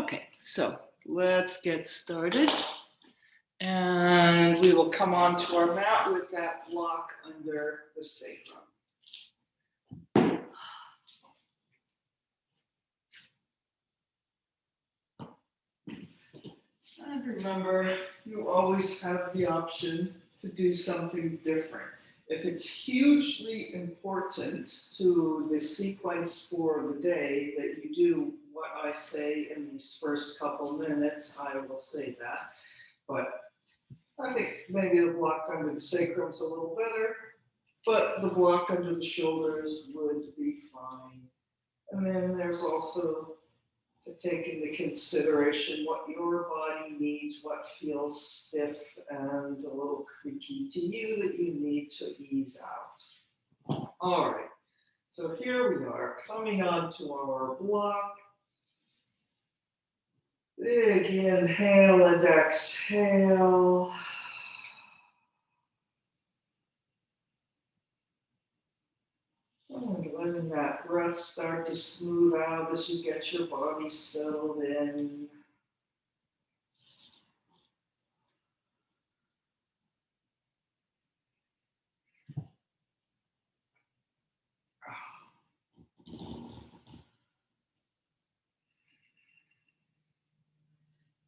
Okay, so let's get started. And we will come onto our mat with that block under the sacrum. And remember, you always have the option to do something different. If it's hugely important to the sequence for the day that you do what I say in these first couple minutes, I will say that. But I think maybe the block under the sacrum is a little better, but the block under the shoulders would be fine. And then there's also to take into consideration what your body needs, what feels stiff and a little creaky to you that you need to ease out. All right, so here we are coming onto our block. Big inhale and exhale. And letting that breath start to smooth out as you get your body settled in.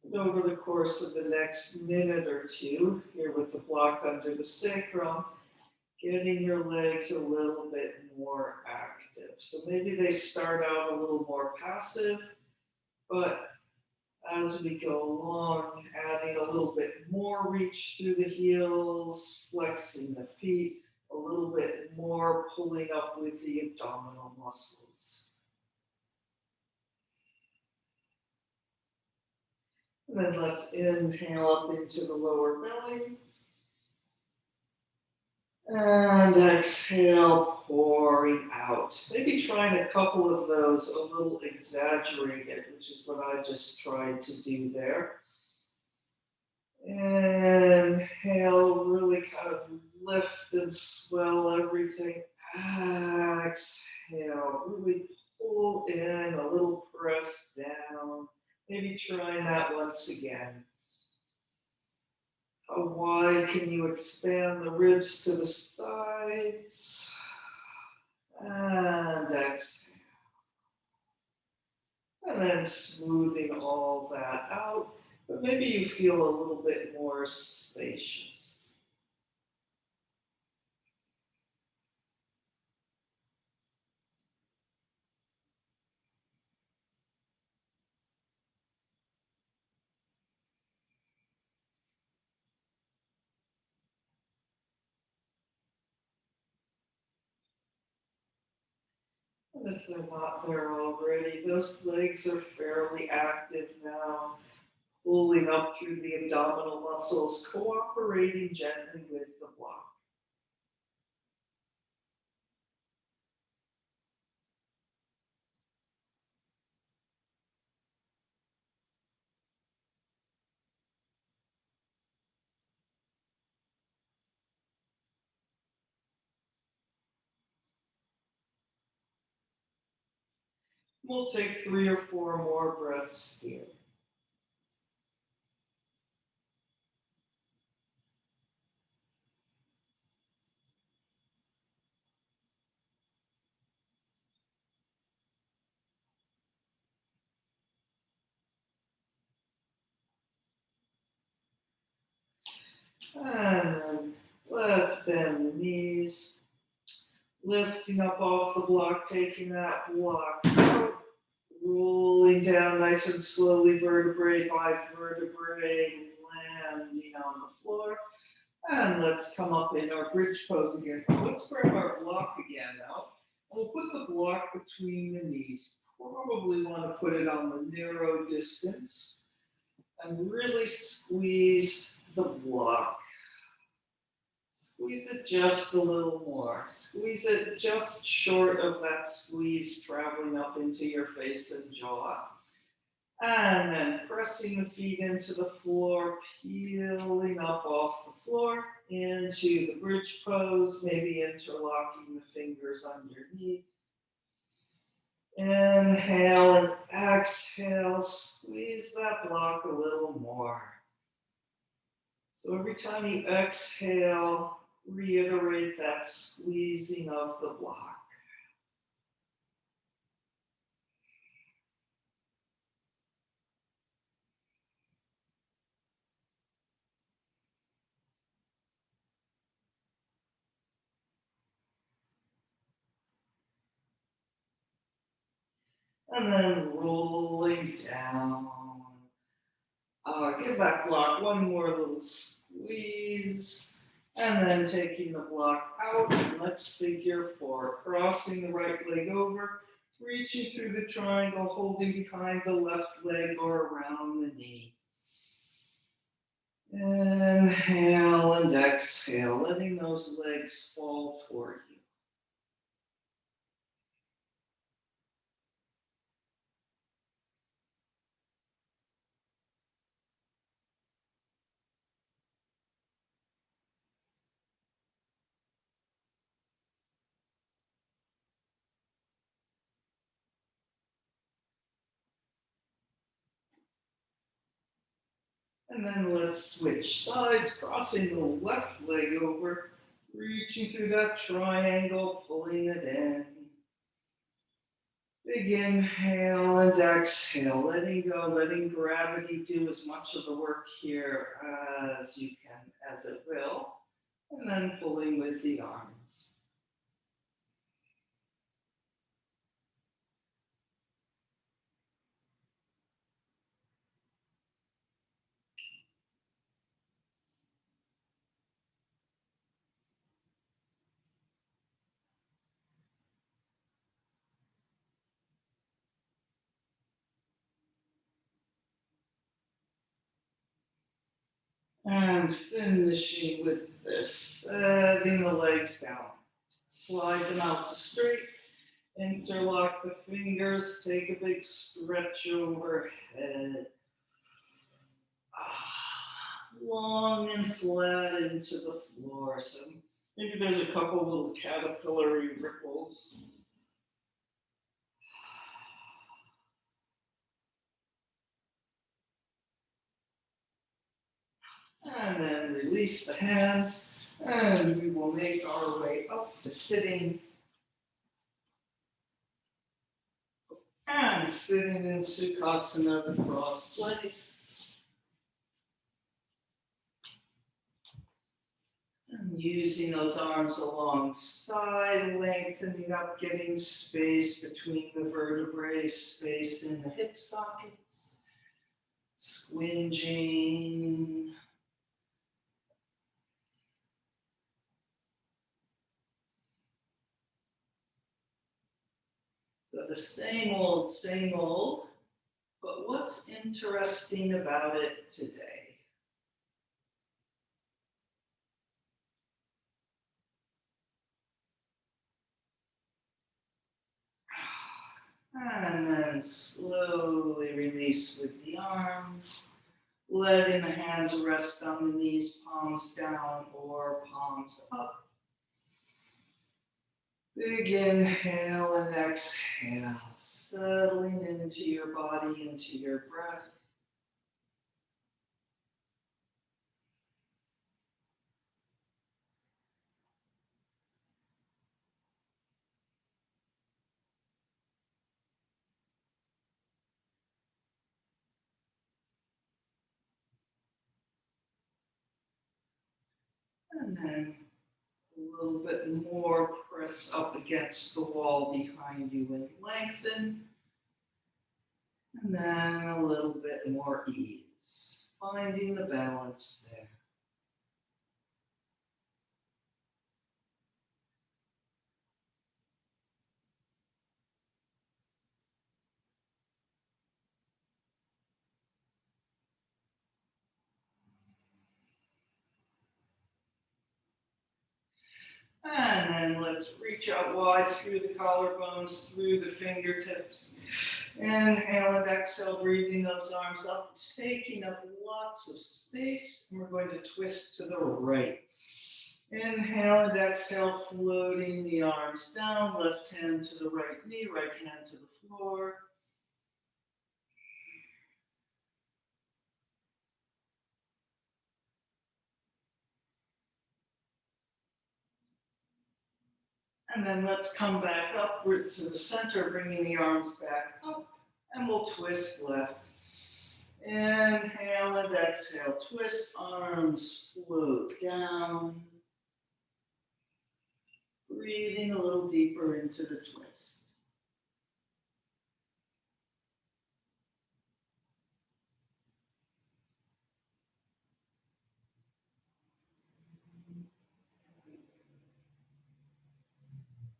And over the course of the next minute or two, here with the block under the sacrum, getting your legs a little bit more active. So maybe they start out a little more passive, but as we go along, adding a little bit more reach through the heels, flexing the feet, a little bit more pulling up with the abdominal muscles. And then let's inhale up into the lower belly. And exhale, pouring out. Maybe trying a couple of those a little exaggerated, which is what I just tried to do there. Inhale, really kind of lift and swell everything. Exhale, really pull in, a little press down. Maybe trying that once again. How wide can you expand the ribs to the sides? And exhale. And then smoothing all that out. But maybe you feel a little bit more spacious. And if they're not there already, those legs are fairly active now, pulling up through the abdominal muscles, cooperating gently with the block. We'll take 3 or 4 more breaths here. And then let's bend the knees. Lifting up off the block, taking that block out. Rolling down nice and slowly, vertebrae by vertebrae, landing on the floor. And let's come up in our bridge pose again. Let's grab our block again now. We'll put the block between the knees. Probably want to put it on the narrow distance. And really squeeze the block. Squeeze it just a little more. Squeeze it just short of that squeeze traveling up into your face and jaw. And then pressing the feet into the floor, peeling up off the floor into the bridge pose, maybe interlocking the fingers underneath. Inhale. Inhale and exhale, squeeze that block a little more. So every time you exhale, reiterate that squeezing of the block. And then rolling down. Give that block one more little squeeze. And then taking the block out, and let's figure 4. Crossing the right leg over, reaching through the triangle, holding behind the left leg or around the knee. Inhale and exhale, letting those legs fall toward you. And then let's switch sides, crossing the left leg over, reaching through that triangle, pulling it in. Big inhale and exhale, letting go, letting gravity do as much of the work here as you can, as it will. And then pulling with the arms. And finishing with this, setting the legs down. Slide them out to straight. Interlock the fingers. Take a big stretch overhead. Long and flat into the floor. So maybe there's a couple little caterpillary ripples. And then release the hands, and we will make our way up to sitting. And sitting in Sukhasana with crossed legs. And using those arms alongside, lengthening up, getting space between the vertebrae, space in the hip sockets. Squinging. So the same old, but what's interesting about it today? And then slowly release with the arms, letting the hands rest on the knees, palms down or palms up. Big inhale and exhale, settling into your body, into your breath. And then a little bit more, press up against the wall behind you and lengthen. And then a little bit more ease, finding the balance there. And then let's reach out wide through the collarbones, through the fingertips. Inhale and exhale, breathing those arms up, taking up lots of space. And we're going to twist to the right. Inhale and exhale, floating the arms down, left hand to the right knee, right hand to the floor. And then let's come back upward to the center, bringing the arms back up, and we'll twist left. Inhale and exhale, twist, arms float down. Breathing a little deeper into the twist.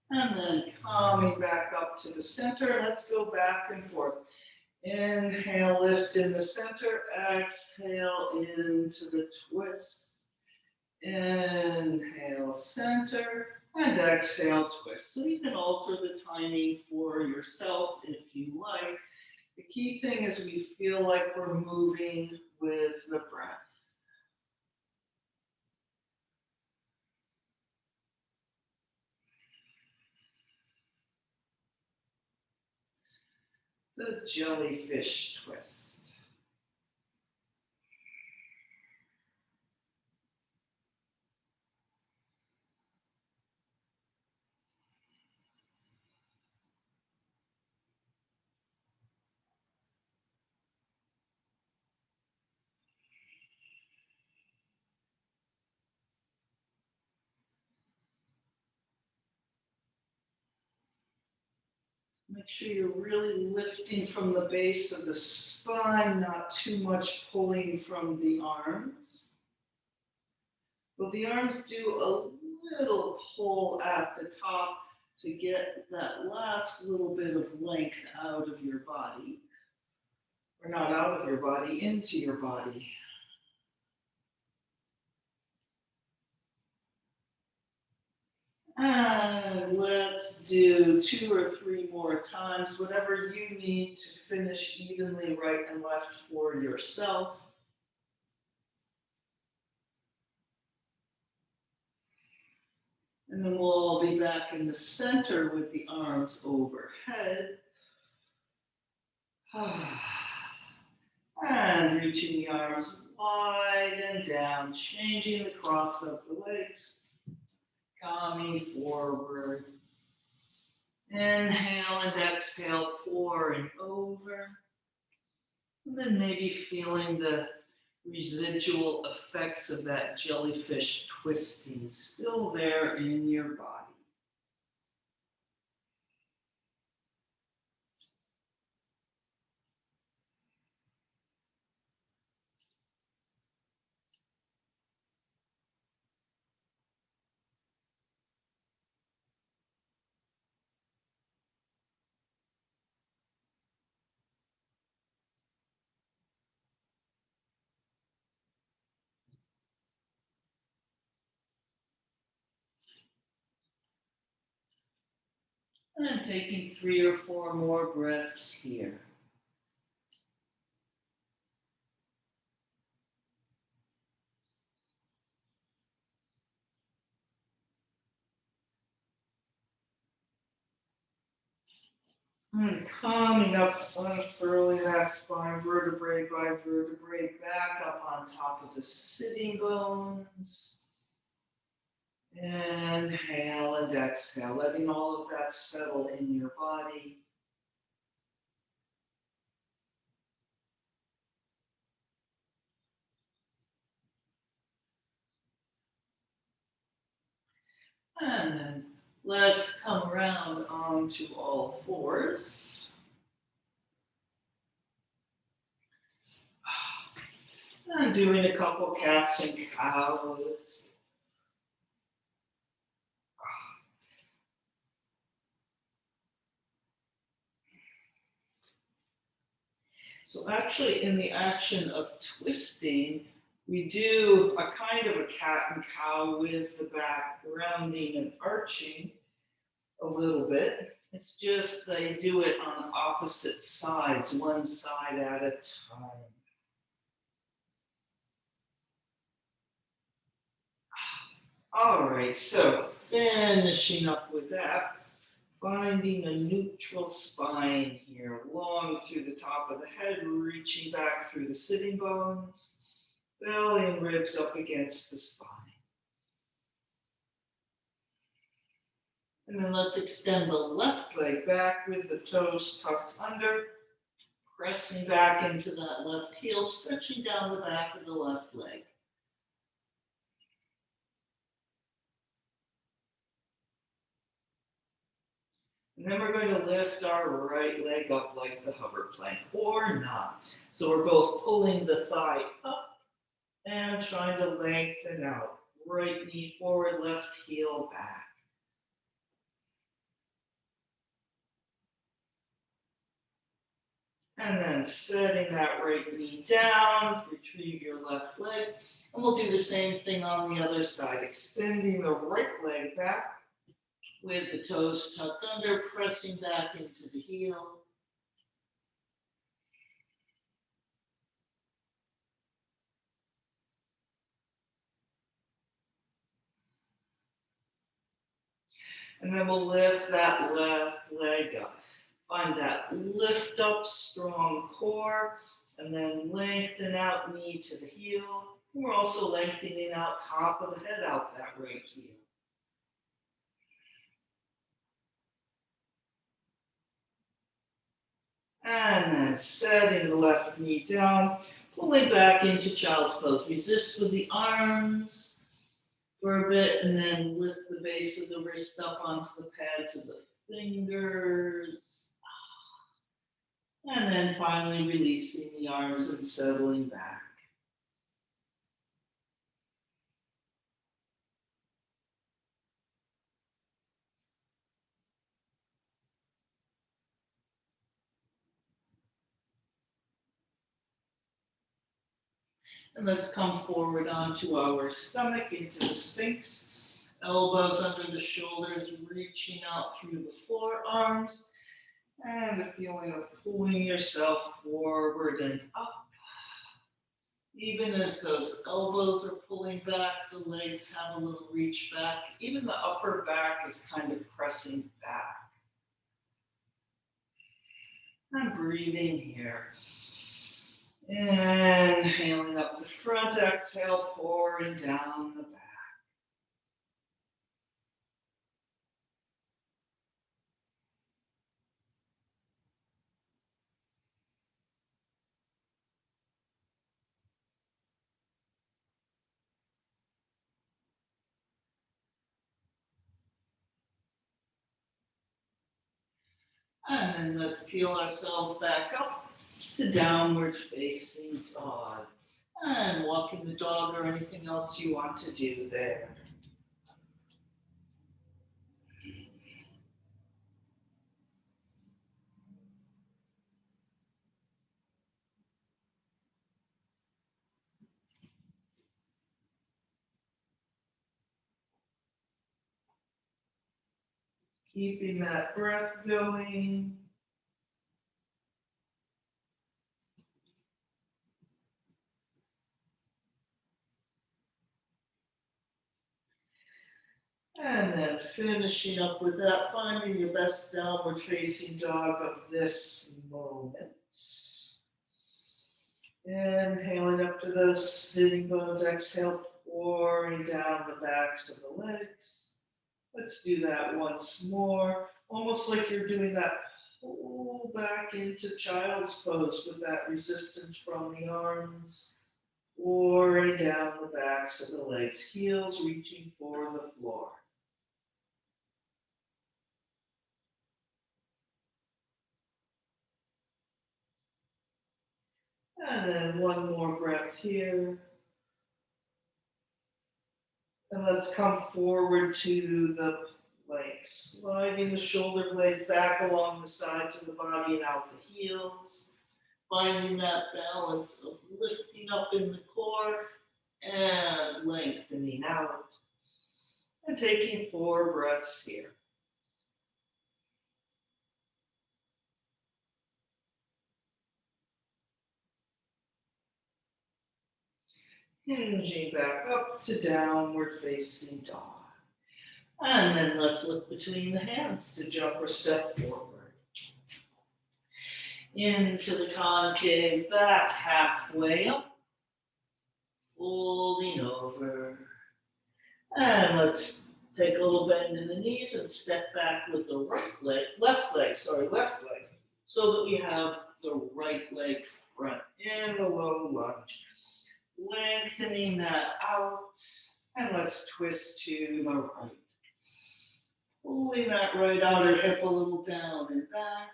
And then coming back up to the center, let's go back and forth. Inhale, lift in the center, exhale into the twist. Inhale, center, and exhale, twist. So you can alter the timing for yourself if you like. The key thing is we feel like we're moving with the breath. The jellyfish twist. Make sure you're really lifting from the base of the spine, not too much pulling from the arms. But the arms do a little pull at the top to get that last little bit of length out of your body. Or not out of your body, into your body. And let's do 2 or 3 more times, whatever you need to finish evenly right and left for yourself. And then we'll all be back in the center with the arms overhead. And reaching the arms wide and down, changing the cross of the legs. Coming forward. Inhale and exhale, pouring over. And then maybe feeling the residual effects of that jellyfish twisting still there in your body. And taking 3 or 4 more breaths here. And coming up, unfurling that spine, vertebrae by vertebrae, back up on top of the sitting bones. Inhale and exhale, letting all of that settle in your body. And then let's come around onto all fours. And doing a couple cats and cows. So actually in the action of twisting, we do a kind of a cat and cow with the back rounding and arching a little bit. It's just they do it on opposite sides, one side at a time. All right, so finishing up with that, finding a neutral spine here, long through the top of the head, reaching back through the sitting bones, belly and ribs up against the spine. And then let's extend the left leg back with the toes tucked under, pressing back into that left heel, stretching down the back of the left leg. And then we're going to lift our right leg up like the hover plank, or not. So we're both pulling the thigh up and trying to lengthen out. Right knee forward, left heel back. And then setting that right knee down, retrieve your left leg. And we'll do the same thing on the other side, extending the right leg back with the toes tucked under, pressing back into the heel. And then we'll lift that left leg up. Find that lift up, strong core, and then lengthen out knee to the heel. And we're also lengthening out top of the head out that right heel. And then setting the left knee down, pulling back into child's pose. Resist with the arms for a bit, and then lift the base of the wrist up onto the pads of the fingers. And then finally releasing the arms and settling back. And let's come forward onto our stomach into the Sphinx. Elbows under the shoulders, reaching out through the forearms. And a feeling of pulling yourself forward and up. Even as those elbows are pulling back, the legs have a little reach back. Even the upper back is kind of pressing back. And breathing here. Inhaling up the front, exhale, pouring down the back. And then let's peel ourselves back up to downward facing dog. And walking the dog or anything else you want to do there. Keeping that breath going. And then finishing up with that, finding your best downward facing dog of this moment. Inhaling up to those sitting bones, exhale, pouring down the backs of the legs. Let's do that once more, almost like you're doing that pull back into child's pose with that resistance from the arms, pouring down the backs of the legs, heels reaching for the floor. And then one more breath here. And let's come forward to the planks, sliding the shoulder blades back along the sides of the body and out the heels. Finding that balance of lifting up in the core and lengthening out. And taking 4 breaths here. Hinging back up to downward facing dog. And then let's look between the hands to jump or step forward. Into the concave back, halfway up. Folding over. And let's Take a little bend in the knees and step back with the left leg, so that we have the right leg front in the low lunge. Lengthening that out, and let's twist to the right. Pulling that right outer hip a little down and back.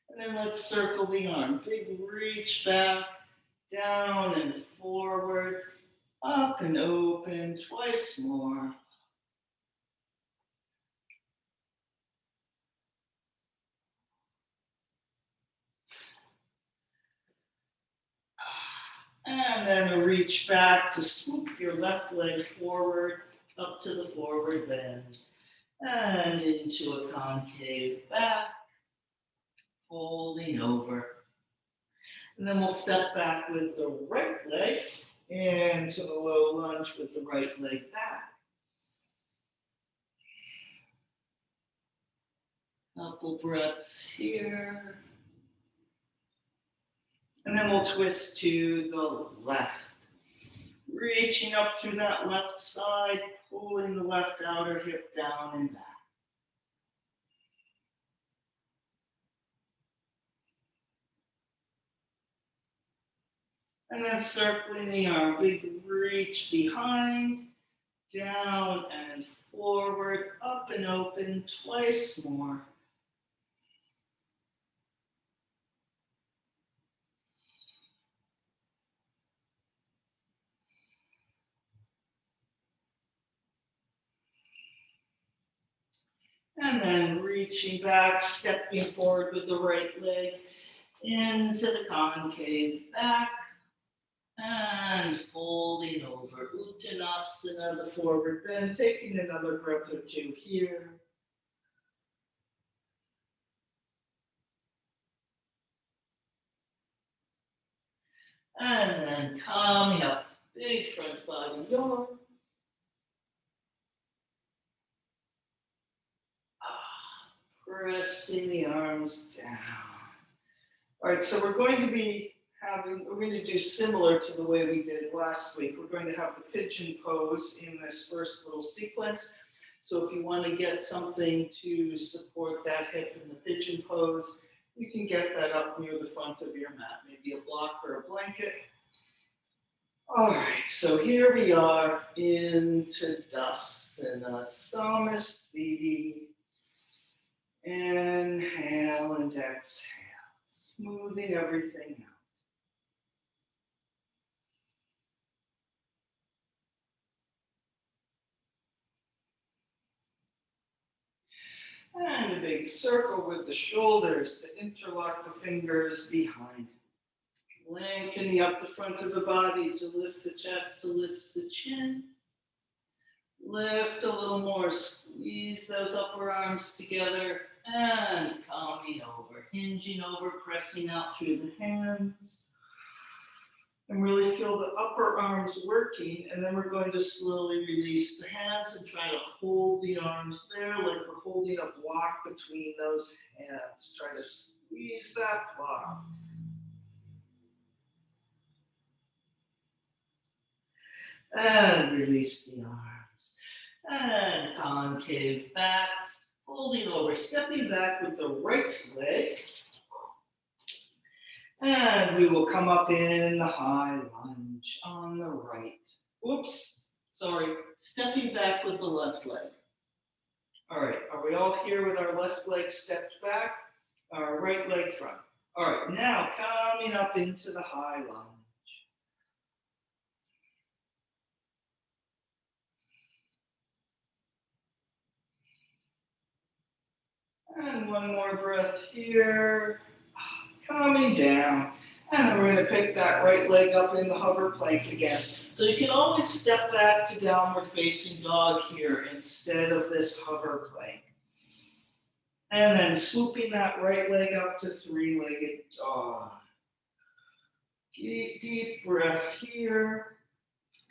And then let's circle the arm. Big reach back, down and forward, up and open, twice more. And then a reach back to swoop your left leg forward, up to the forward bend, and into a concave back, folding over. And then we'll step back with the right leg into the low lunge with the right leg back. Couple breaths here. And then we'll twist to the left. Reaching up through that left side, pulling the left outer hip down and back. And then circling the arm, big reach behind, down and forward, up and open, twice more. And then reaching back, stepping forward with the right leg into the concave back. And folding over, Uttanasana, the forward bend, taking another breath or two here. And then coming up, big front body yawn. Pressing the arms down. All right, so we're going to do similar to the way we did last week. We're going to have the pigeon pose in this first little sequence. So if you want to get something to support that hip in the pigeon pose, you can get that up near the front of your mat, maybe a block or a blanket. All right, so here we are into Tadasana, Samasthiti. Inhale and exhale, smoothing everything out. And a big circle with the shoulders to interlock the fingers behind. Lengthening up the front of the body to lift the chest, to lift the chin. Lift a little more, squeeze those upper arms together and coming over, hinging over, pressing out through the hands. And really feel the upper arms working, and then we're going to slowly release the hands and try to hold the arms there like we're holding a block between those hands. Try to squeeze that block. And release the arms. And concave back, folding over, stepping back with the right leg. And we will come up in the high lunge on the right. Stepping back with the left leg. All right, are we all here with our left leg stepped back? Our right leg front. All right, now coming up into the high lunge. And one more breath here. Coming down. And then we're going to pick that right leg up in the hover plank again. So you can always step back to downward facing dog here instead of this hover plank. And then swooping that right leg up to three-legged dog. Deep breath here.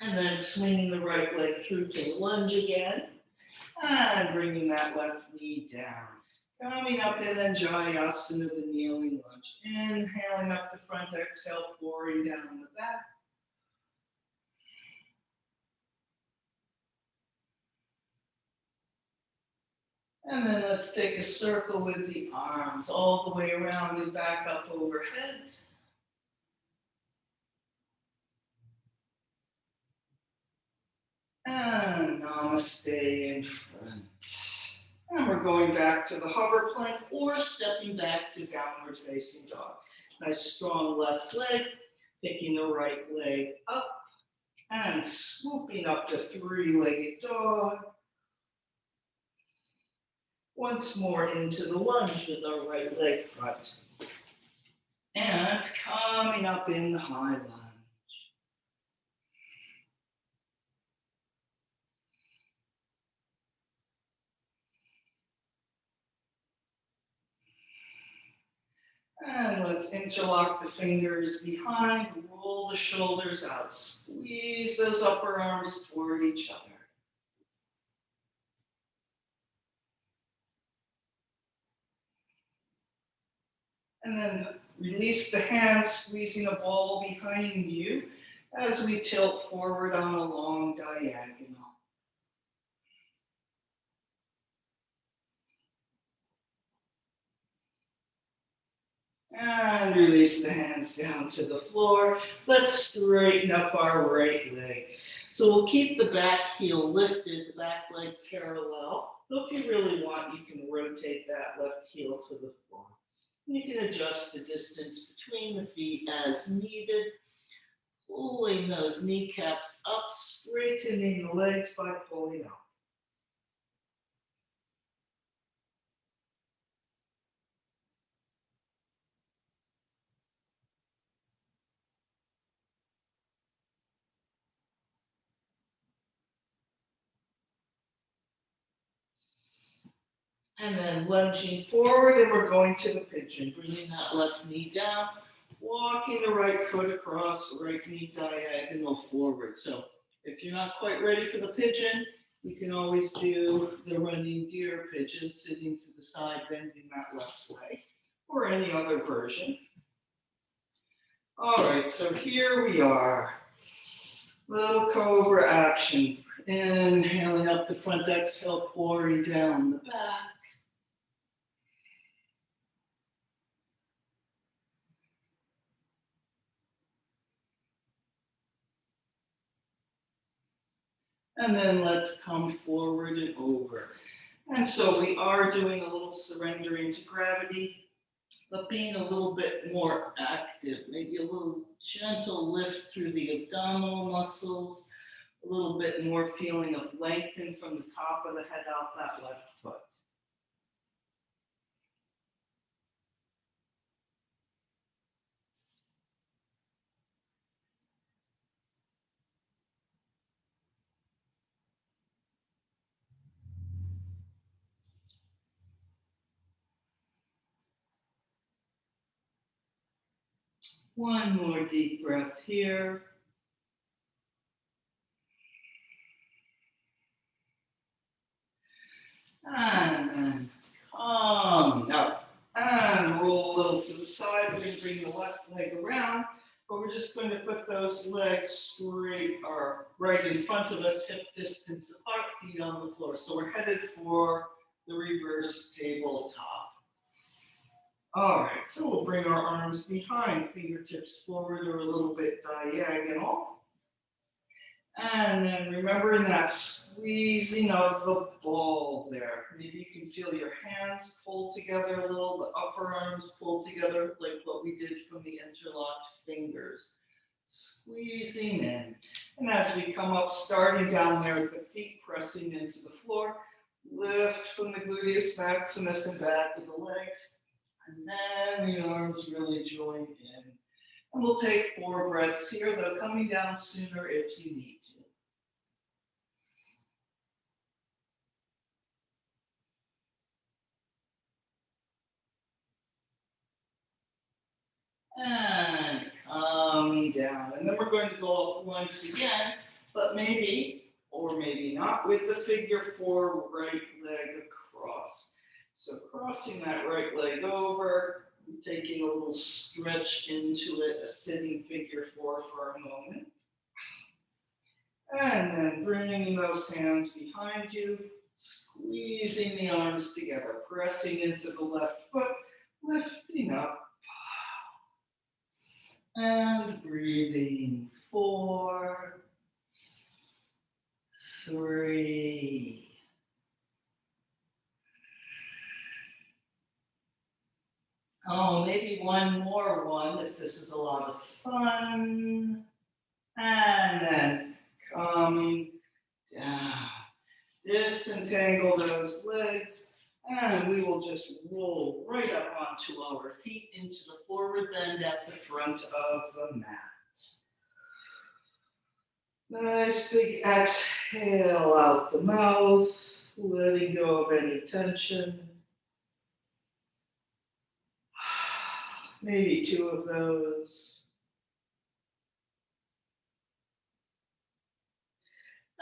And then swinging the right leg through to the lunge again. And bringing that left knee down. Coming up in Vinyasasun, the kneeling lunge. Inhaling up the front, exhale, pouring down the back. And then let's take a circle with the arms all the way around and back up overhead. And namaste in front. And we're going back to the hover plank or stepping back to downward facing dog. Nice strong left leg, picking the right leg up and swooping up to three-legged dog. Once more into the lunge with our right leg front. And coming up in the high lunge. And let's interlock the fingers behind, roll the shoulders out, squeeze those upper arms toward each other. And then release the hands, squeezing a ball behind you as we tilt forward on a long diagonal. And release the hands down to the floor. Let's straighten up our right leg. So we'll keep the back heel lifted, the back leg parallel. So if you really want, you can rotate that left heel to the floor. You can adjust the distance between the feet as needed, pulling those kneecaps up, straightening the legs by pulling out. And then lunging forward, and we're going to the pigeon, bringing that left knee down, walking the right foot across, right knee diagonal forward. So if you're not quite ready for the pigeon, you can always do the running deer pigeon, sitting to the side, bending that left leg, or any other version. All right, so here we are. Little cobra action. Inhaling up the front, exhale, pouring down the back. And then let's come forward and over. And so we are doing a little surrendering to gravity, but being a little bit more active, maybe a little gentle lift through the abdominal muscles, a little bit more feeling of lengthen from the top of the head out that left foot. One more deep breath here. And then coming up. And roll a little to the side. We're going to bring the left leg around, but we're just going to put those legs straight or right in front of us, hip distance apart, feet on the floor. So we're headed for the reverse tabletop. All right, so we'll bring our arms behind, fingertips forward or a little bit diagonal. And then remembering that squeezing of the ball there. Maybe you can feel your hands pull together a little, the upper arms pull together like what we did from the interlocked fingers. Squeezing in. And as we come up, starting down there with the feet pressing into the floor, lift from the gluteus maximus and back with the legs. And then the arms really join in. And we'll take 4 breaths here, though coming down sooner if you need to. And coming down. And then we're going to go up once again, but maybe, or maybe not, with the figure 4 right leg across. So crossing that right leg over, taking a little stretch into it, a sitting figure 4 for a moment. And then bringing those hands behind you, Squeezing the arms together, pressing into the left foot, lifting up. And breathing. 4, 3. Oh, maybe one more one if this is a lot of fun. And then coming down. Disentangle those legs. And we will just roll right up onto our feet into the forward bend at the front of the mat. Nice big exhale out the mouth, letting go of any tension. Maybe 2 of those.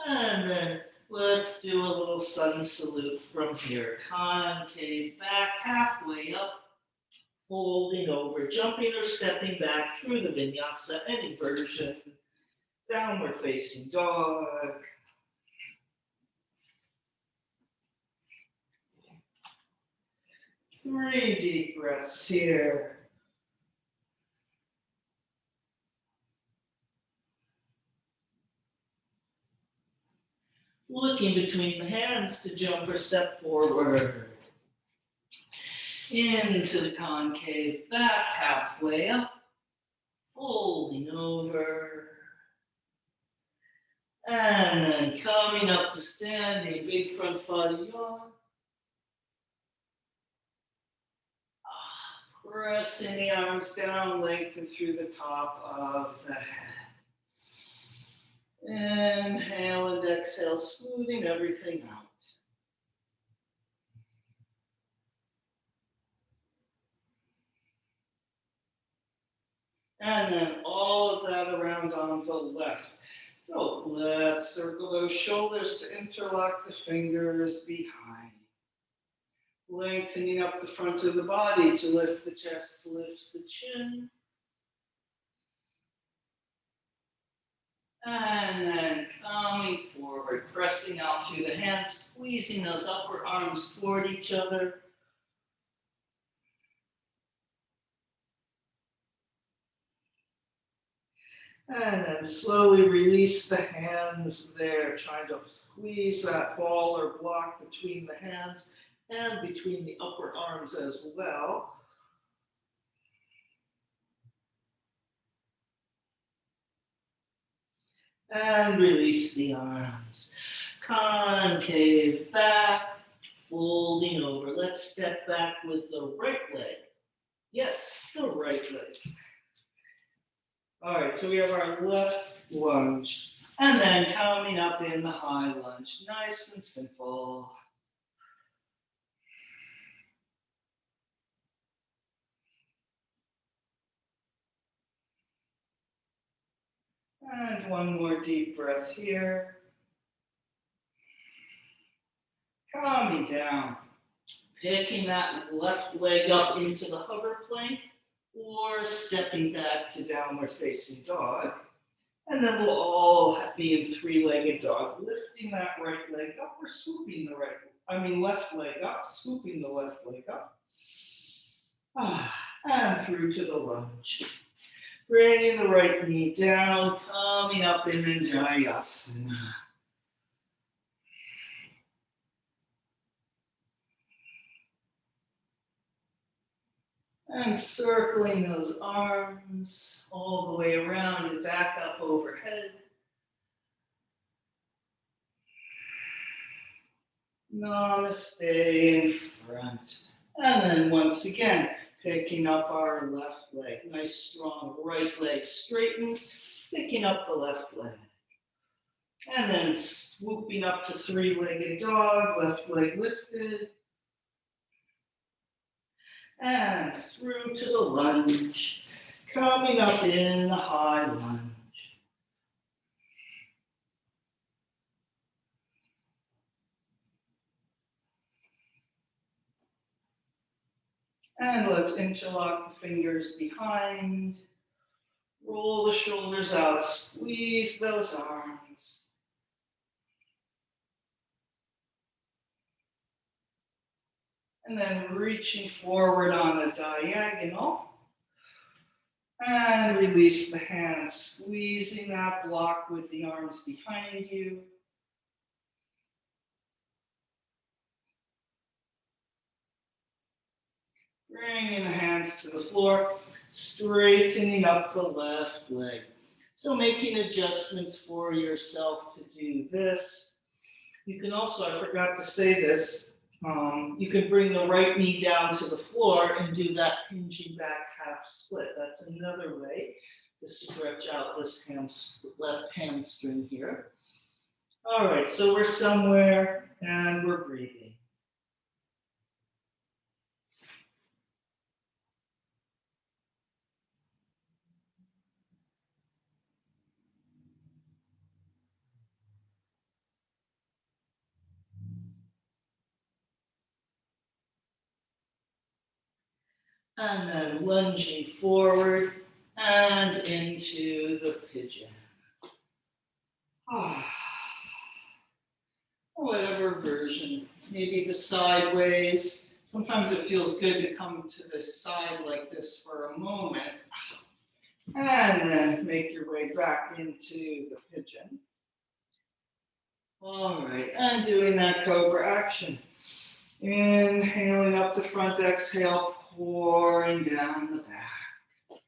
And then let's do a little sun salute from here. Concave back, halfway up, folding over, jumping or stepping back through the vinyasa, any version. Downward facing dog. 3 deep breaths here. Looking between the hands to jump or step forward. Into the concave, back halfway up, folding over. And then coming up to standing, big front body yawn. Pressing the arms down, lengthen through the top of the head. Inhale and exhale, smoothing everything out. And then all of that around on the left. So let's circle those shoulders to interlock the fingers behind. Lengthening up the front of the body to lift the chest, to lift the chin. And then coming forward, pressing out through the hands, squeezing those upper arms toward each other. And then slowly release the hands there, trying to squeeze that ball or block between the hands and between the upper arms as well. And release the arms. Concave back, folding over. Let's step back with the right leg. Yes, the right leg. All right, so we have our left lunge. And then coming up in the high lunge. Nice and simple. And one more deep breath here. Coming down. Picking that left leg up into the hover plank or stepping back to downward facing dog. And then we'll all be in 3-legged dog, lifting that right leg up or swooping the left leg up, swooping the left leg up. And through to the lunge. Bringing the right knee down, coming up in VinyasaSun. And circling those arms all the way around and back up overhead. Namaste in front. And then once again, picking up our left leg. Nice strong right leg straightens, picking up the left leg. And then swooping up to 3-legged dog, left leg lifted. And through to the lunge, coming up in the high lunge. And let's interlock the fingers behind. Roll the shoulders out, squeeze those arms. And then reaching forward on a diagonal. And release the hands, squeezing that block with the arms behind you. Bringing the hands to the floor, straightening up the left leg. So making adjustments for yourself to do this. You can also, I forgot to say this, you can bring the right knee down to the floor and do that hinging back half split. That's another way to stretch out this left hamstring here. All right, so we're somewhere and we're breathing. And then lunging forward and into the pigeon. Whatever version, maybe the sideways. Sometimes it feels good to come to this side like this for a moment. And then make your way back into the pigeon. All right, and doing that cobra action. Inhaling up the front, exhale, pouring down the back.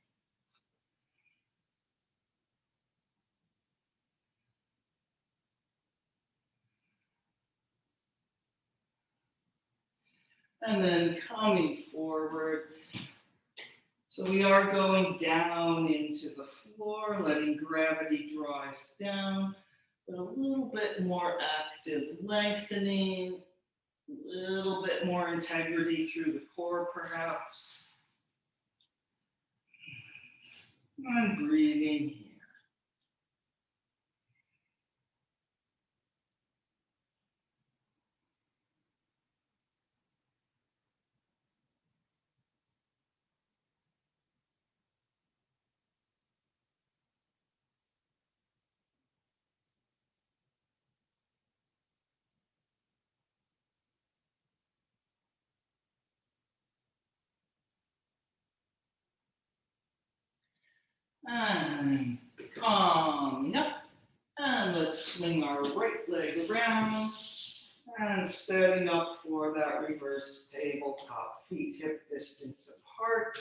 And then coming forward. So we are going down into the floor, letting gravity draw us down, but a little bit more active lengthening, a little bit more integrity through the core perhaps. And breathing here. And coming up. And let's swing our right leg around. And setting up for that reverse tabletop, feet hip distance apart.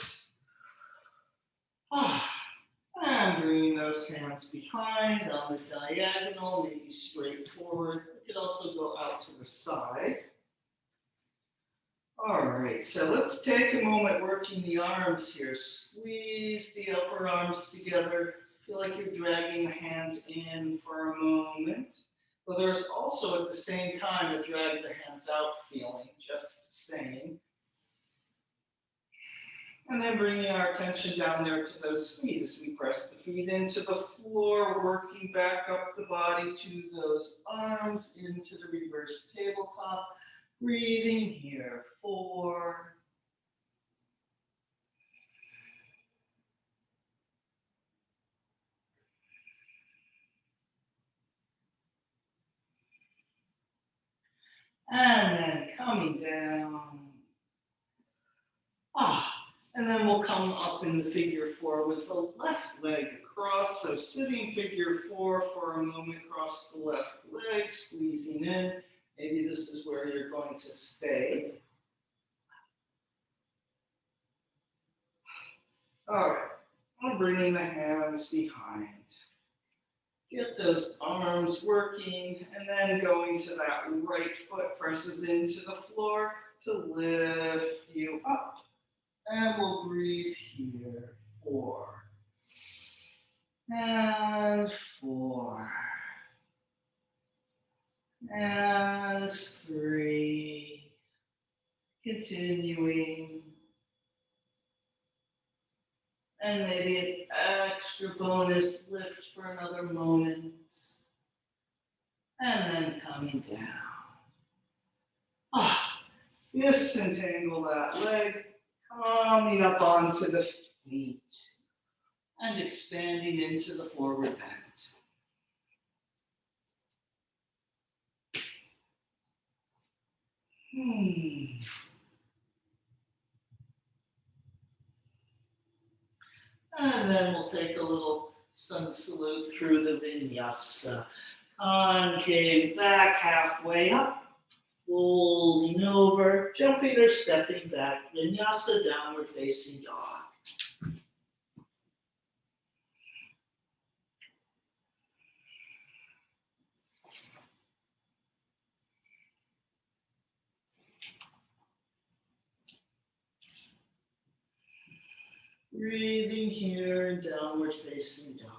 And bringing those hands behind on the diagonal, maybe straight forward. We could also go out to the side. All right, so let's take a moment working the arms here. Squeeze the upper arms together. Feel like you're dragging the hands in for a moment. But there's also at the same time a drag the hands out feeling, just the same. And then bringing our attention down there to those feet as we press the feet into the floor, working back up the body to those arms, into the reverse tabletop. Breathing here, 4. And then coming down. And then we'll come up in the figure 4 with the left leg across. So sitting figure 4 for a moment, cross the left leg, squeezing in. Maybe this is where you're going to stay. All right, I'm bringing the hands behind. Get those arms working, and then going to that right foot presses into the floor to lift you up. And we'll breathe here, 4. And 4. And 3. Continuing. And maybe an extra bonus lift for another moment. And then coming down. Disentangle that leg. Coming up onto the feet. And expanding into the forward bend. And then we'll take a little sun salute through the vinyasa. Concave back, halfway up, folding over, jumping or stepping back, vinyasa, downward facing dog. Breathing here, downward facing dog.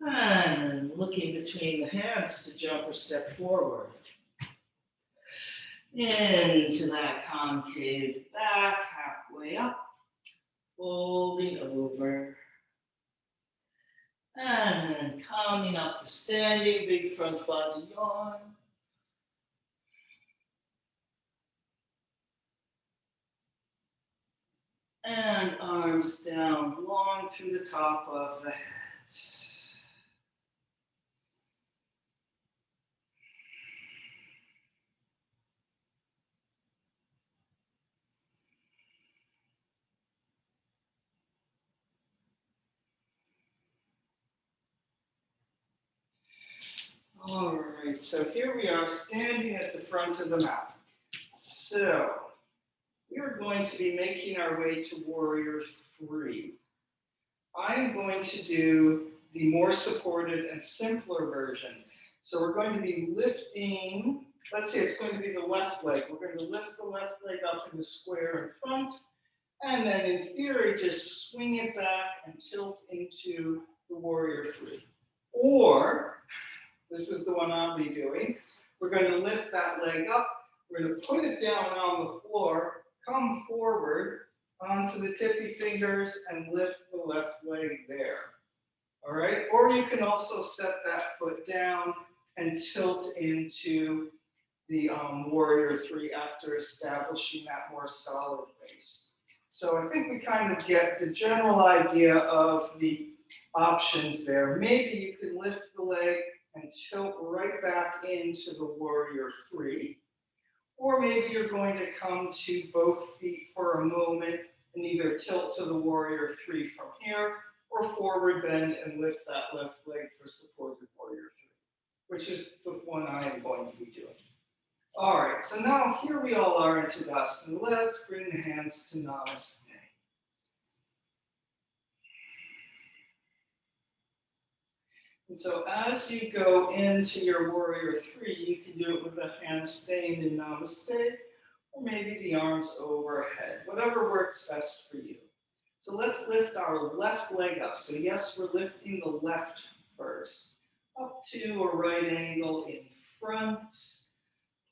And then looking between the hands to jump or step forward. Into that concave back, halfway up, folding over. And then coming up to standing, big front body yawn. And arms down, long through the top of the head. All right, so here we are standing at the front of the mat. So we're going to be making our way to warrior 3. I'm going to do the more supported and simpler version. So we're going to be lifting, let's say it's going to be the left leg. We're going to lift the left leg up in the square in front, and then in theory, just swing it back and tilt into the warrior 3. Or, this is the one I'll be doing, we're going to lift that leg up, we're going to put it down on the floor, come forward onto the tippy fingers and lift the left leg there. All right, or you can also set that foot down and tilt into the warrior 3 after establishing that more solid base. So I think we kind of get the general idea of the options there. Maybe you can lift the leg and tilt right back into the warrior 3. Or maybe you're going to come to both feet for a moment and either tilt to the warrior 3 from here, or forward bend and lift that left leg for supported warrior 3, which is the one I am going to be doing. All right, so now here we all are in Tadasana. Let's bring the hands to Namaste. And so as you go into your warrior 3, you can do it with the hands staying in Namaste, or maybe the arms overhead, whatever works best for you. So let's lift our left leg up. So yes, we're lifting the left first, up to a right angle in front,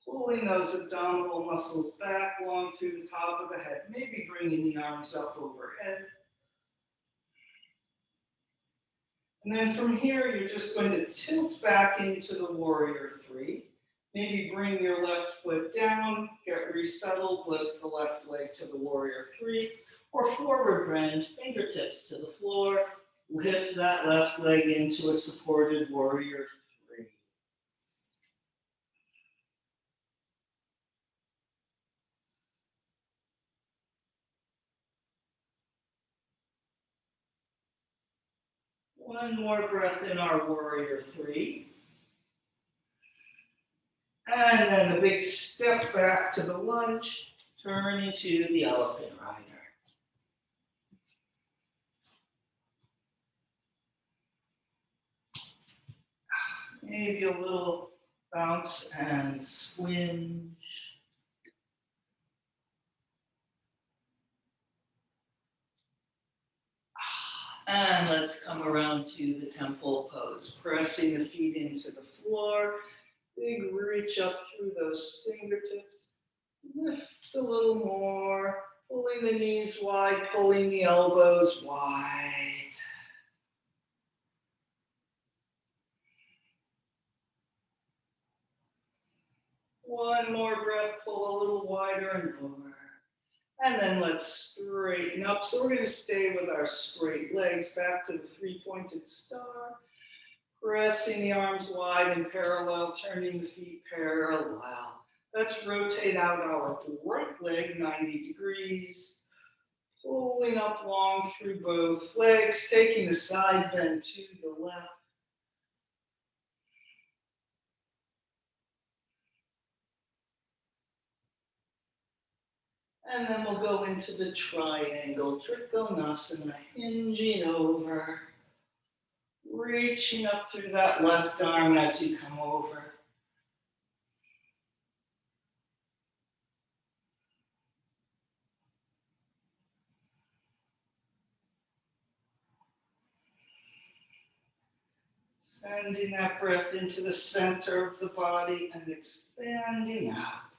pulling those abdominal muscles back long through the top of the head, maybe bringing the arms up overhead. And then from here, you're just going to tilt back into the warrior 3. Maybe bring your left foot down, get resettled, lift the left leg to the warrior 3, or forward bend, fingertips to the floor, lift that left leg into a supported warrior 3. One more breath in our warrior 3. And then a big step back to the lunge, turning to the elephant rider. Maybe a little bounce and swinge. And let's come around to the temple pose, pressing the feet into the floor. Big reach up through those fingertips. Lift a little more, pulling the knees wide, pulling the elbows wide. One more breath, pull a little wider and lower. And then let's straighten up. So we're going to stay with our straight legs back to the three-pointed star. Pressing the arms wide and parallel, turning the feet parallel. Let's rotate out our right leg 90 degrees. Pulling up long through both legs, taking a side bend to the left. And then we'll go into the triangle, Trikonasana, hinging over, reaching up through that left arm as you come over. Sending that breath into the center of the body and expanding out.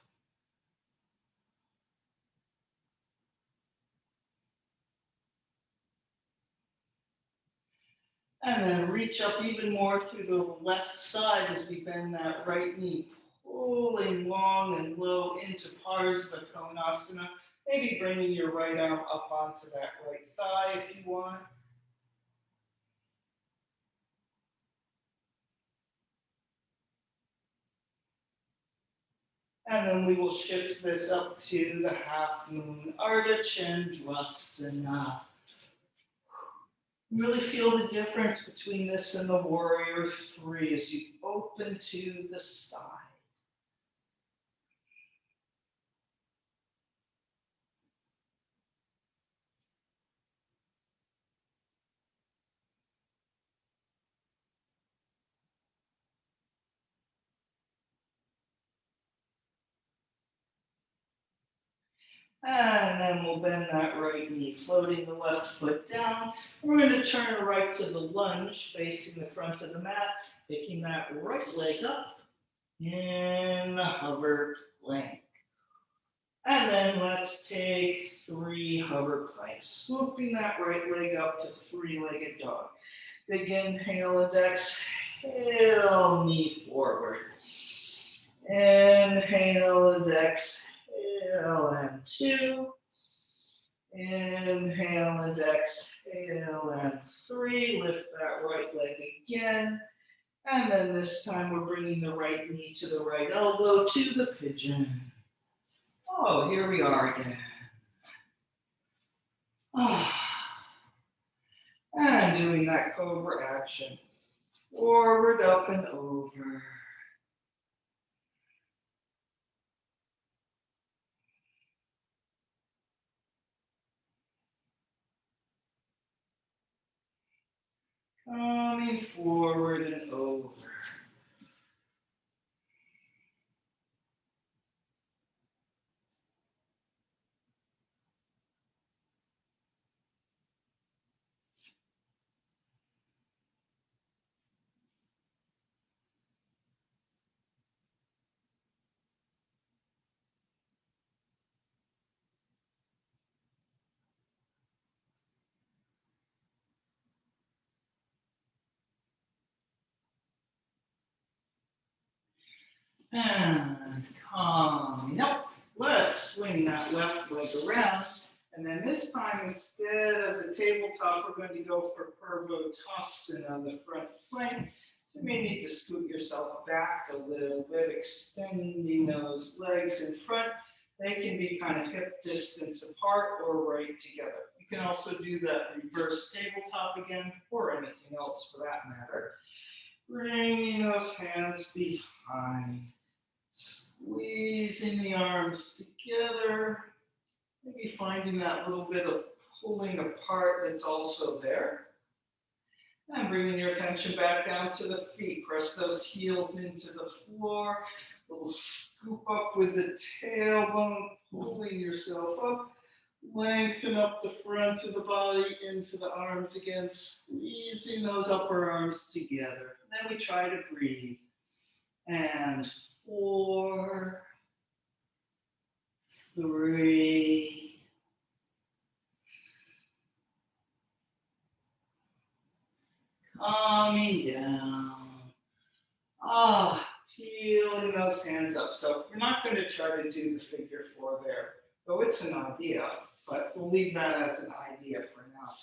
And then reach up even more through the left side as we bend that right knee, pulling long and low into Parsva Konasana. Maybe bringing your right arm up onto that right thigh if you want. And then we will shift this up to the half moon, Ardha Chandrasana. Really feel the difference between this and the warrior three as you open to the side. And then we'll bend that right knee, floating the left foot down. We're going to turn right to the lunge, facing the front of the mat, picking that right leg up in the hover plank. And then let's take 3 hover planks, swooping that right leg up to 3-legged dog. Big inhale and exhale, knee forward. Inhale and exhale, and 2. Inhale and exhale, and 3. Lift that right leg again. And then this time we're bringing the right knee to the right elbow to the pigeon. Oh, here we are again. And doing that cobra action. Forward, up, and over. Coming forward and over. And coming up. Let's swing that left leg around. And then this time, instead of the tabletop, we're going to go for Purvottasana on the front plank. So you may need to scoot yourself back a little bit, extending those legs in front. They can be kind of hip distance apart or right together. You can also do that reverse tabletop again, or anything else for that matter. Bringing those hands behind. Squeezing the arms together, maybe finding that little bit of pulling apart that's also there. And bringing your attention back down to the feet. Press those heels into the floor. A little scoop up with the tailbone, pulling yourself up. Lengthen up the front of the body into the arms again, squeezing those upper arms together. Then we try to breathe. And 4, 3, coming down. Peeling those hands up. So we're not going to try to do the figure 4 there. Oh, it's an idea, but we'll leave that as an idea for now.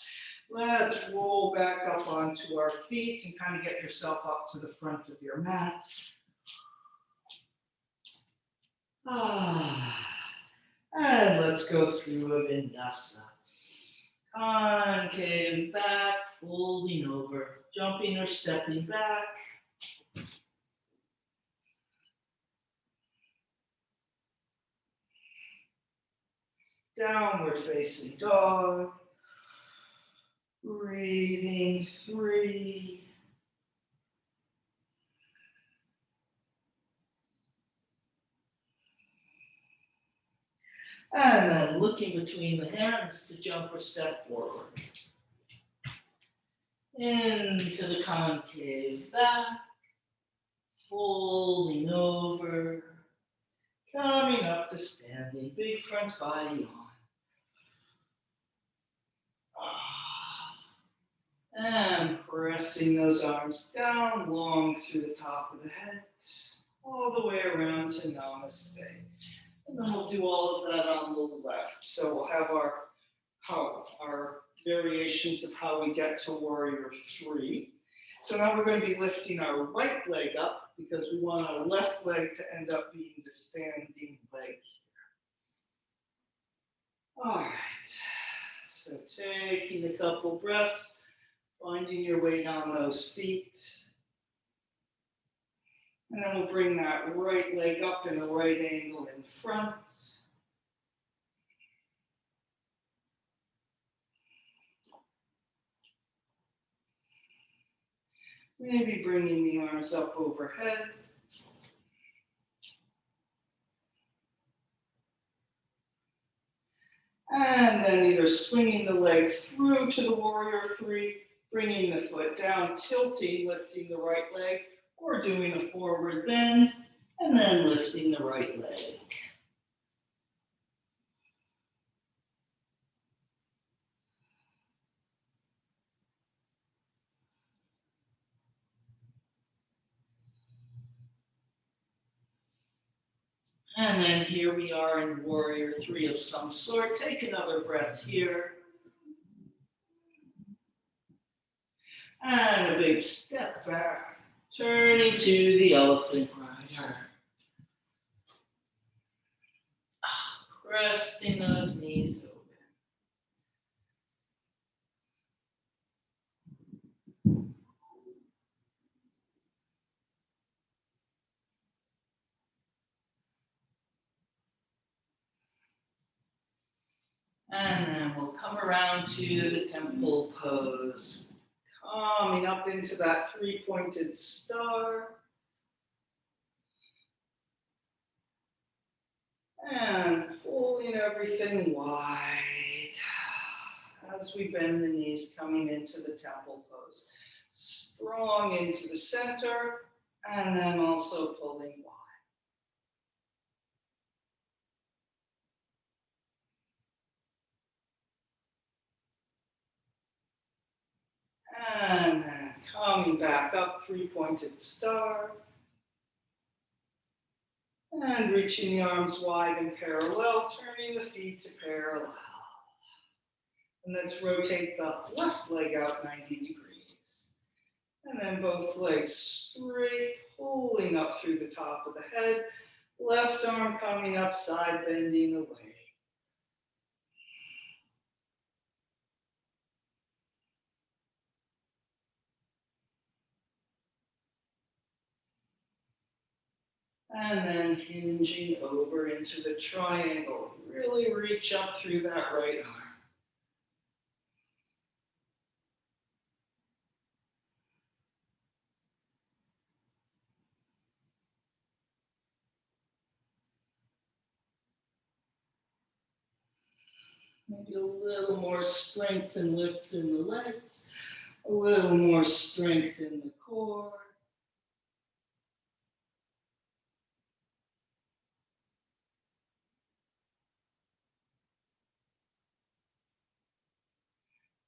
Let's roll back up onto our feet and kind of get yourself up to the front of your mat. And let's go through a vinyasa. Concave back, folding over, jumping or stepping back. Downward facing dog. Breathing 3. And then looking between the hands to jump or step forward. Into the concave back, folding over, coming up to standing, big front body on. And pressing those arms down long through the top of the head, all the way around to Namaste. And then we'll do all of that on the left. So we'll have our variations of how we get to warrior 3. So now we're going to be lifting our right leg up because we want our left leg to end up being the standing leg here. All right. So taking a couple breaths, finding your weight on those feet. And then we'll bring that right leg up in a right angle in front. Maybe bringing the arms up overhead. And then either swinging the leg through to the warrior 3, bringing the foot down, tilting, lifting the right leg, or doing a forward bend, and then lifting the right leg. And then here we are in warrior 3 of some sort. Take another breath here. And a big step back, turning to the elephant rider. Pressing those knees open. And then we'll come around to the temple pose. Coming up into that 3-pointed star. And pulling everything wide as we bend the knees coming into the temple pose. Strong into the center and then also pulling wide. And then coming back up, 3-pointed star. And reaching the arms wide and parallel, turning the feet to parallel. And let's rotate the left leg out 90 degrees. And then both legs straight, pulling up through the top of the head. Left arm coming up, side bending away. And then hinging over into the triangle. Really reach up through that right arm. Maybe a little more strength and lift in the legs. A little more strength in the core.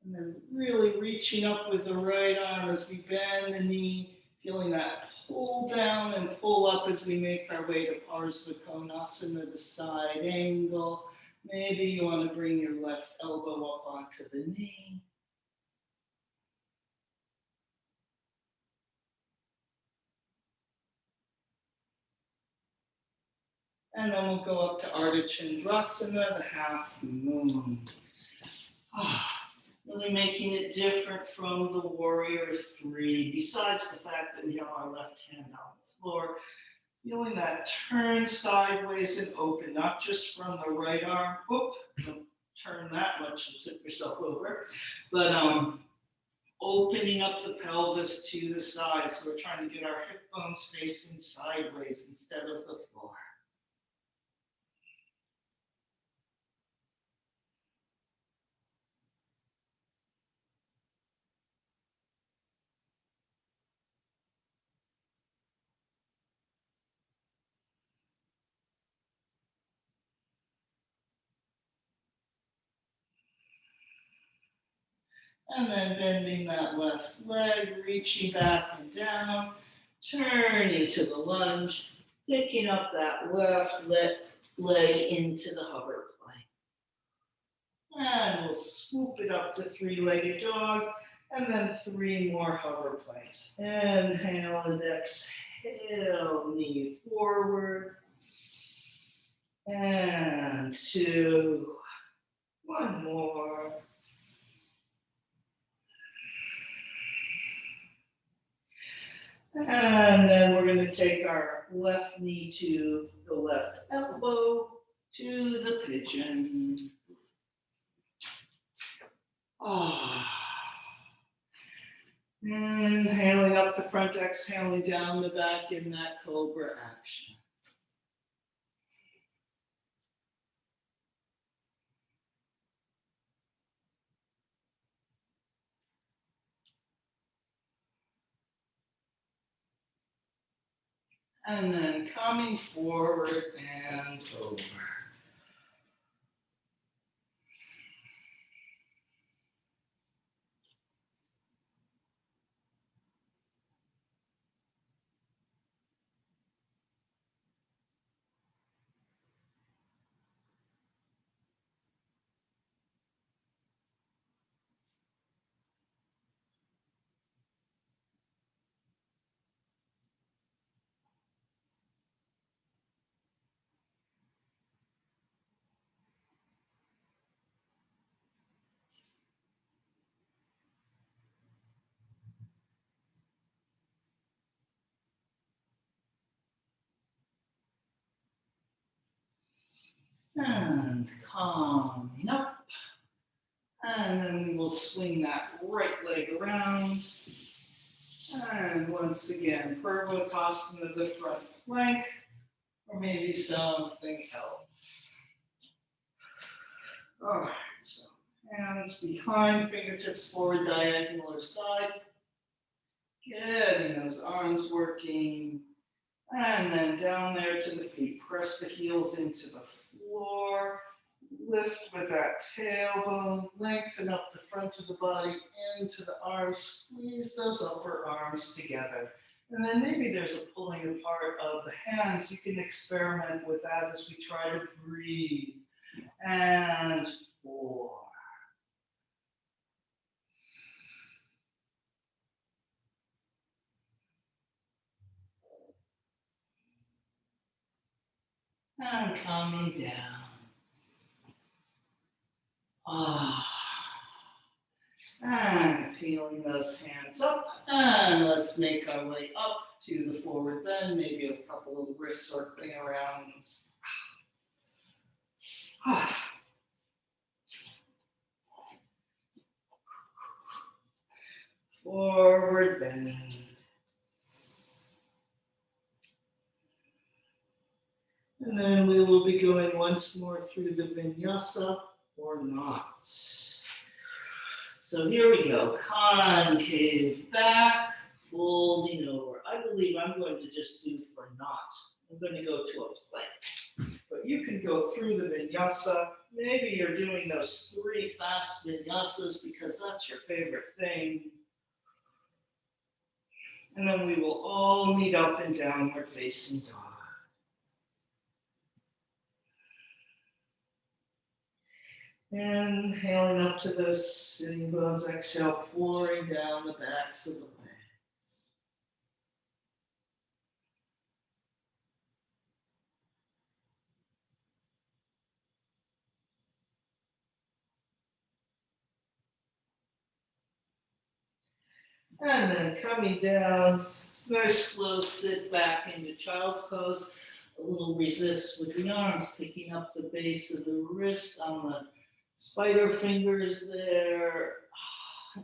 And then really reaching up with the right arm as we bend the knee, feeling that pull down and pull up as we make our way to Parsvakonasana, the side angle. Maybe you want to bring your left elbow up onto the knee. And then we'll go up to Ardha Chandrasana, the half moon. Really making it different from the warrior three, besides the fact that we have our left hand on the floor. Feeling that turn sideways and open, not just from the right arm. Whoop, don't turn that much and tip yourself over. But opening up the pelvis to the side. So we're trying to get our hip bones facing sideways instead of the floor. And then bending that left leg, reaching back and down, turning to the lunge, picking up that left leg into the hover plank. And we'll swoop it up to three-legged dog, and then 3 more hover planks. Inhale and exhale, knee forward. And 2, 1 more. And then we're going to take our left knee to the left elbow to the pigeon. Inhaling up the front, exhaling down the back in that cobra action. And then coming forward and over. And coming up. And then we will swing that right leg around. And once again, Purvakasana, the front plank, or maybe something else. All right, so hands behind, fingertips forward, diagonal or side. Getting those arms working. And then down there to the feet. Press the heels into the floor. Lift with that tailbone. Lengthen up the front of the body into the arms. Squeeze those upper arms together. And then maybe there's a pulling apart of the hands. You can experiment with that as we try to breathe. And 4. And coming down. And peeling those hands up. And let's make our way up to the forward bend. Maybe a couple of wrists circling around. Forward bend. And then we will be going once more through the vinyasa or not. So here we go. Concave back, folding over. I believe I'm going to just do for not. I'm going to go to a plank. But you can go through the vinyasa. Maybe you're doing those 3 fast vinyasas because that's your favorite thing. And then we will all meet up in downward facing dog. Inhaling up to those sitting bones, exhale, pouring down the backs of the legs. And then coming down, nice slow sit back into child's pose. A little resist with the arms, picking up the base of the wrist on the spider fingers there.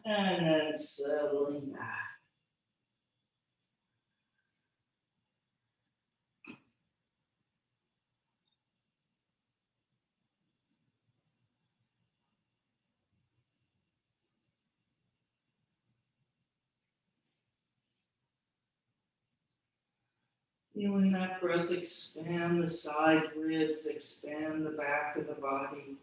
And then settling back. Feeling that breath expand the side ribs, expand the back of the body.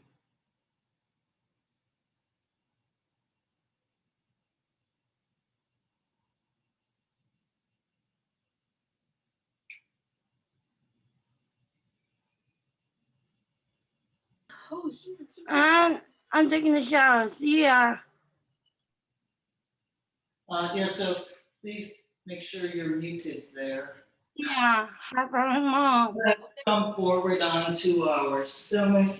I'm taking a shower. See ya. Yeah, so please make sure you're muted there. Yeah, have a mom. Let's come forward onto our stomach.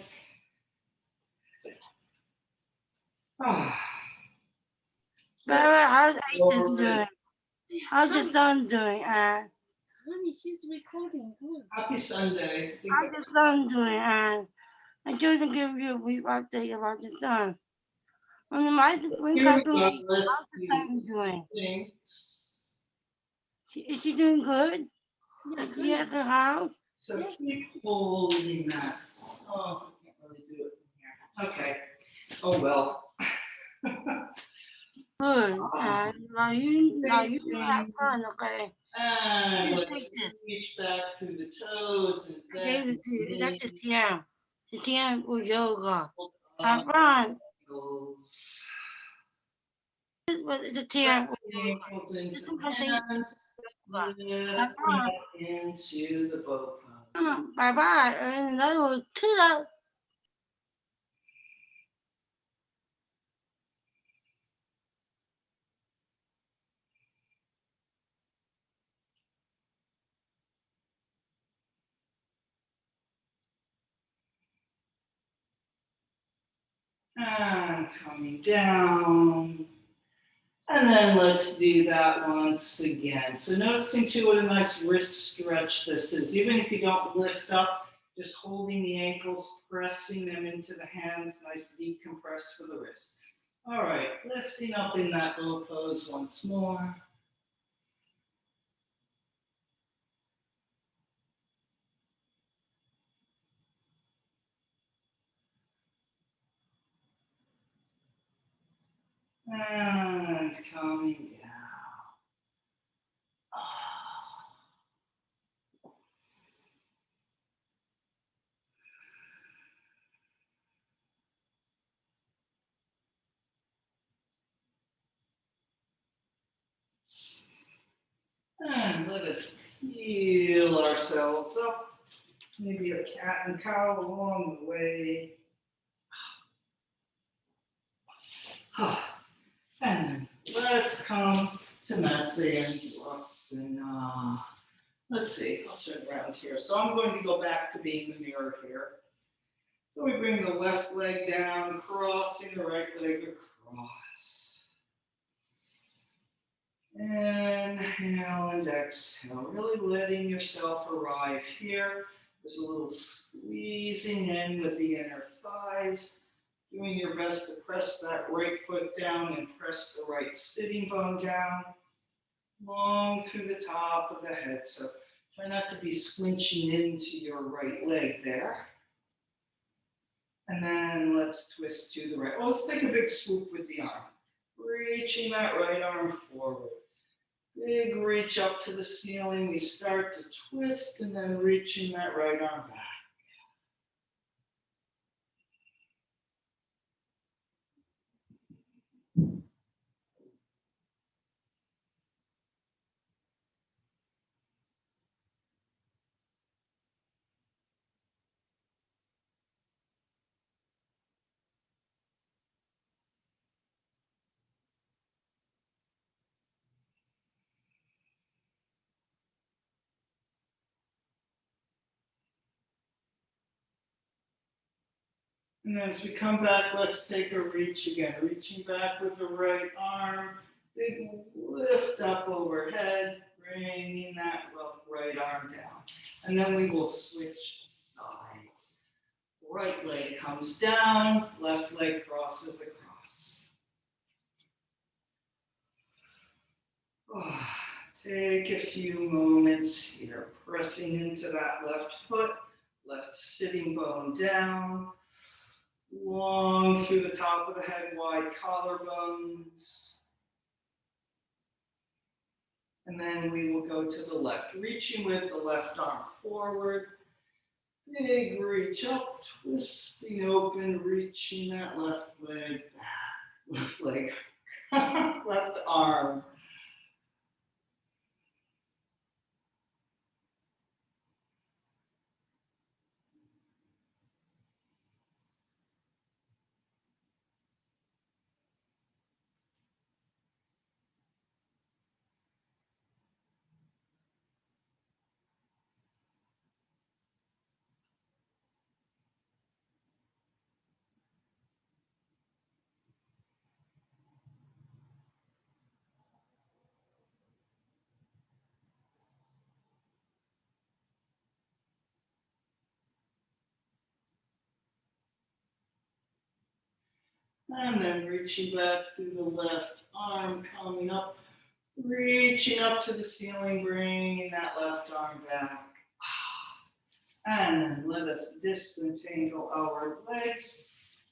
Ah, Sarah, how's Aidan forward. doing? How's the son doing? Honey, she's recording. Good. Happy Sunday. I think How's the son doing? I told to give you a brief update about the son. On the my spring Here we cartoon, go. how's Let's the do son doing? things. Is she doing good? Yeah, She has her house? So keep holding that. Oh, I can't really do it from here. Okay. Oh well. Good. And now you have fun, okay? And let's reach back through the toes and I back. gave it to you. That's the TM. The TM for yoga. Have Up, fun. ankles. But it's a TM for The ankles into yoga. the hands. Lift Have fun. up into the bow pose. Bye bye. And that was two. And coming down. And then let's do that once again. So noticing too what a nice wrist stretch this is. Even if you don't lift up, just holding the ankles, pressing them into the hands, nice deep compress for the wrist. All right, lifting up in that low pose once more. And coming down. And let us heal ourselves up. Maybe a cat and cow along the way. And let's come to VinyasaSun. Let's see, I'll turn around here. So I'm going to go back to being the mirror here. So we bring the left leg down, crossing the right leg across. Inhale and exhale, really letting yourself arrive here. There's a little squeezing in with the inner thighs. Doing your best to press that right foot down and press the right sitting bone down. Long through the top of the head. So try not to be squinching into your right leg there. And then let's twist to the right. Oh, let's take a big swoop with the arm. Reaching that right arm forward. Big reach up to the ceiling. We start to twist and then reaching that right arm back. And as we come back, let's take a reach again. Reaching back with the right arm, big lift up overhead, bringing that right arm down. And then we will switch sides. Right leg comes down, left leg crosses across. Take a few moments here, pressing into that left foot, left sitting bone down, long through the top of the head, wide collarbones. And then we will go to the left, reaching with the left arm forward. Big reach up, twisting open, reaching that left leg back. Left leg, left arm. And then reaching back through the left arm, coming up, reaching up to the ceiling, bringing that left arm back. And then let us disentangle our legs,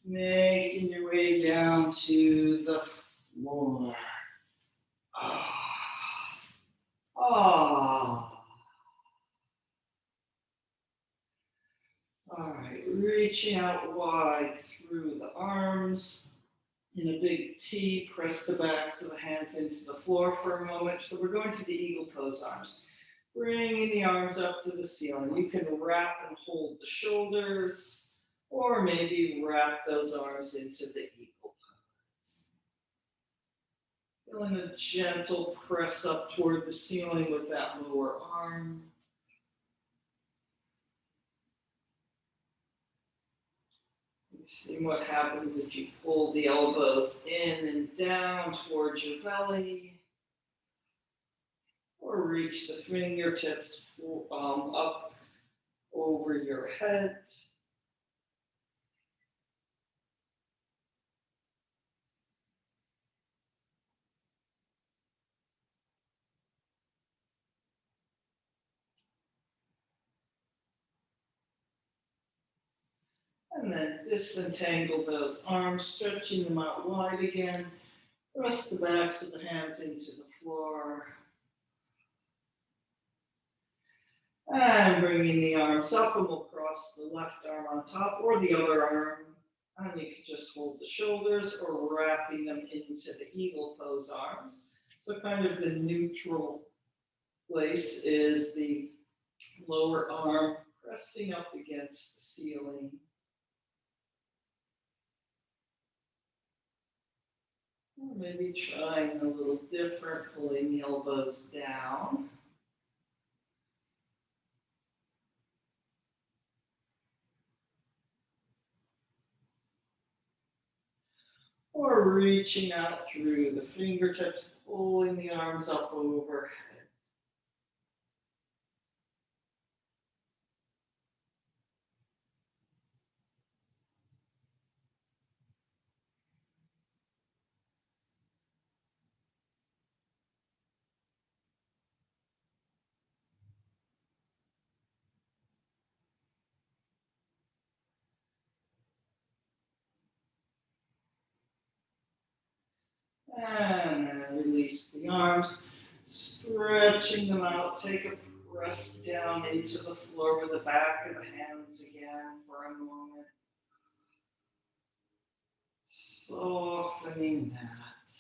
making your way down to the floor. All right, reaching out wide through the arms. In a big T, press the backs of the hands into the floor for a moment. So we're going to the eagle pose arms. Bringing the arms up to the ceiling. You can wrap and hold the shoulders, or maybe wrap those arms into the eagle pose. Feeling a gentle press up toward the ceiling with that lower arm. See what happens if you pull the elbows in and down towards your belly, or reach the fingertips up over your head. And then disentangle those arms, stretching them out wide again. Press the backs of the hands into the floor. And bringing the arms up, and we'll cross the left arm on top or the other arm. And you can just hold the shoulders or wrapping them into the eagle pose arms. So kind of the neutral place is the lower arm pressing up against the ceiling. Or maybe trying a little different, pulling the elbows down. Or reaching out through the fingertips, pulling the arms up overhead. And then release the arms, stretching them out. Take a press down into the floor with the back of the hands again for a moment. Softening that.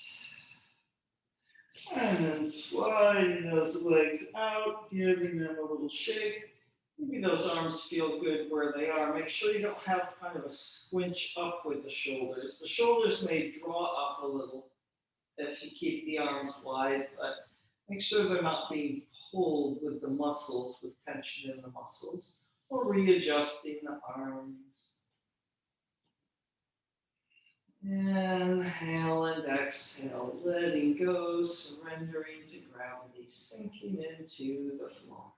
And then sliding those legs out, giving them a little shake. Maybe those arms feel good where they are. Make sure you don't have kind of a squinch up with the shoulders. The shoulders may draw up a little if you keep the arms wide, but make sure they're not being pulled with the muscles, with tension in the muscles, or readjusting the arms. Inhale and exhale, letting go, surrendering to gravity, sinking into the floor.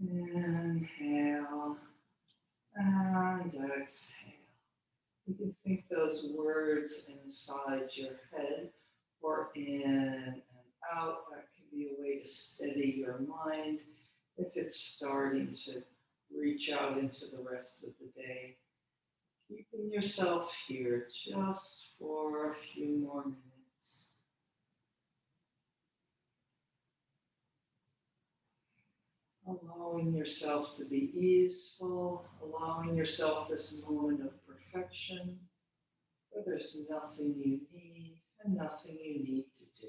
Inhale and exhale. You can think those words inside your head or in and out. That can be a way to steady your mind if it's starting to reach out into the rest of the day. Keeping yourself here just for a few more minutes. Allowing yourself to be easeful, allowing yourself this moment of perfection, where there's nothing you need and nothing you need to do.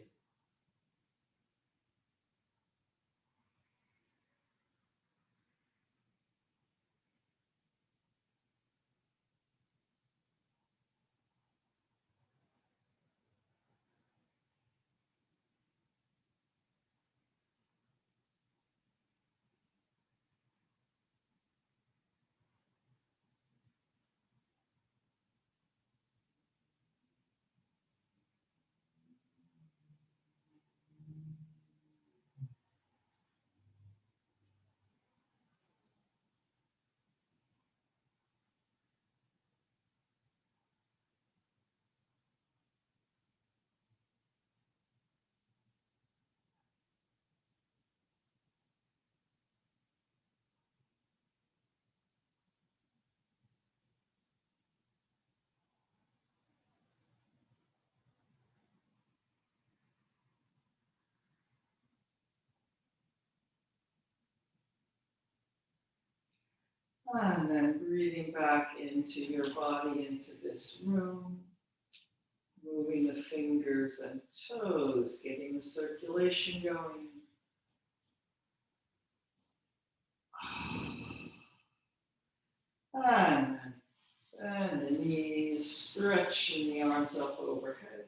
And then breathing back into your body, into this room, moving the fingers and toes, getting the circulation going. And bend the knees, stretching the arms up overhead.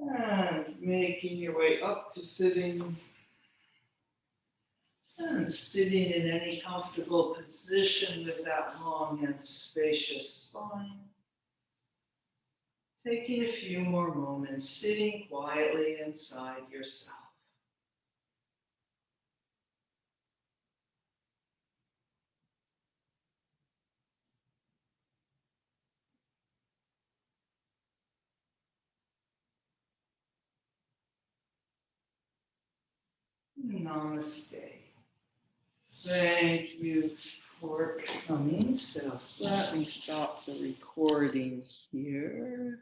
And making your way up to sitting. And sitting in any comfortable position with that long and spacious spine. Taking a few more moments, sitting quietly inside yourself. Namaste. Thank you for coming. So let me stop the recording here.